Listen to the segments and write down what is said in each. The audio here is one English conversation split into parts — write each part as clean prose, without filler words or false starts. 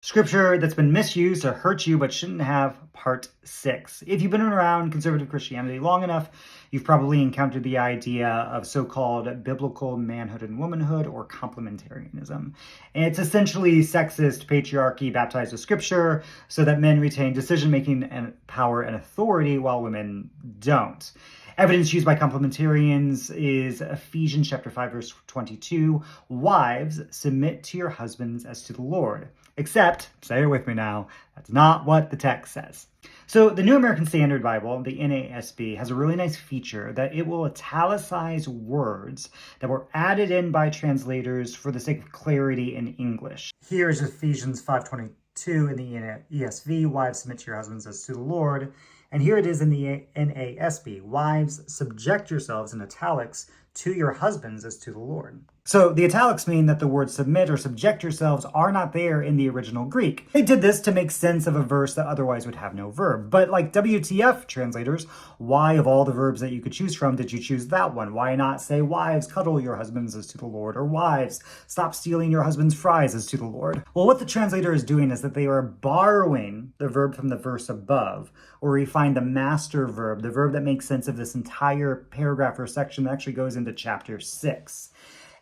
Scripture that's been misused to hurt you but shouldn't have, part 6. If you've been around conservative Christianity long enough, you've probably encountered the idea of so-called biblical manhood and womanhood, or complementarianism. And it's essentially sexist patriarchy baptized with Scripture so that men retain decision-making and power and authority while women don't. Evidence used by complementarians is Ephesians chapter 5, verse 22. Wives, submit to your husbands as to the Lord. Except, say it with me now, that's not what the text says. So the New American Standard Bible, the NASB, has a really nice feature that it will italicize words that were added in by translators for the sake of clarity in English. Here is Ephesians 5:22 in the ESV, wives, submit to your husbands as to the Lord. And here it is in the NASB, wives, subject yourselves, in italics, to your husbands as to the Lord. So the italics mean that the words submit or subject yourselves are not there in the original Greek. They did this to make sense of a verse that otherwise would have no verb. But like WTF translators, why of all the verbs that you could choose from did you choose that one? Why not say wives, cuddle your husbands as to the Lord, or wives, stop stealing your husband's fries as to the Lord? Well, what the translator is doing is that they are borrowing the verb from the verse above, or we find the master verb, the verb that makes sense of this entire paragraph or section that actually goes into chapter 6.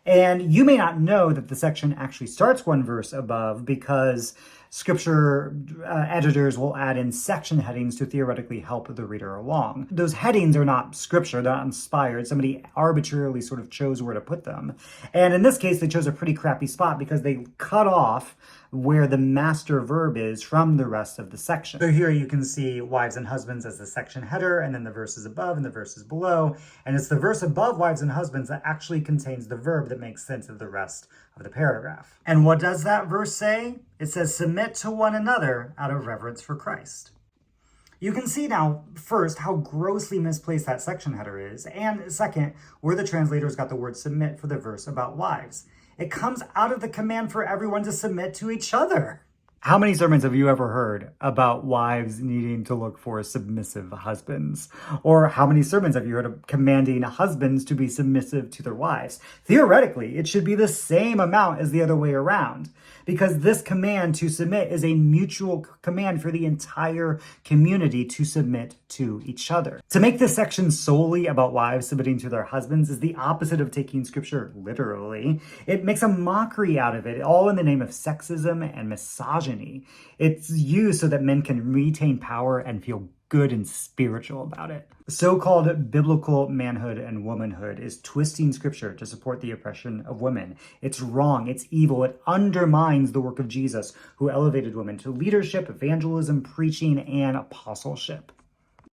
And you may not know that the section actually starts one verse above because Scripture editors will add in section headings to theoretically help the reader along. Those headings are not Scripture, they're not inspired. Somebody arbitrarily sort of chose where to put them. And in this case, they chose a pretty crappy spot because they cut off where the master verb is from the rest of the section. So here you can see wives and husbands as the section header, and then the verses above and the verses below. And it's the verse above wives and husbands that actually contains the verb that makes sense of the rest of the paragraph. And what does that verse say? It says, submit to one another out of reverence for Christ. You can see now, first, how grossly misplaced that section header is, and second, where the translators got the word submit for the verse about wives. It comes out of the command for everyone to submit to each other. How many sermons have you ever heard about wives needing to look for submissive husbands? Or how many sermons have you heard of commanding husbands to be submissive to their wives? Theoretically, it should be the same amount as the other way around, because this command to submit is a mutual command for the entire community to submit to each other. To make this section solely about wives submitting to their husbands is the opposite of taking Scripture literally. It makes a mockery out of it, all in the name of sexism and misogyny. It's used so that men can retain power and feel good and spiritual about it. So-called biblical manhood and womanhood is twisting Scripture to support the oppression of women. It's wrong, it's evil, it undermines the work of Jesus, who elevated women to leadership, evangelism, preaching, and apostleship.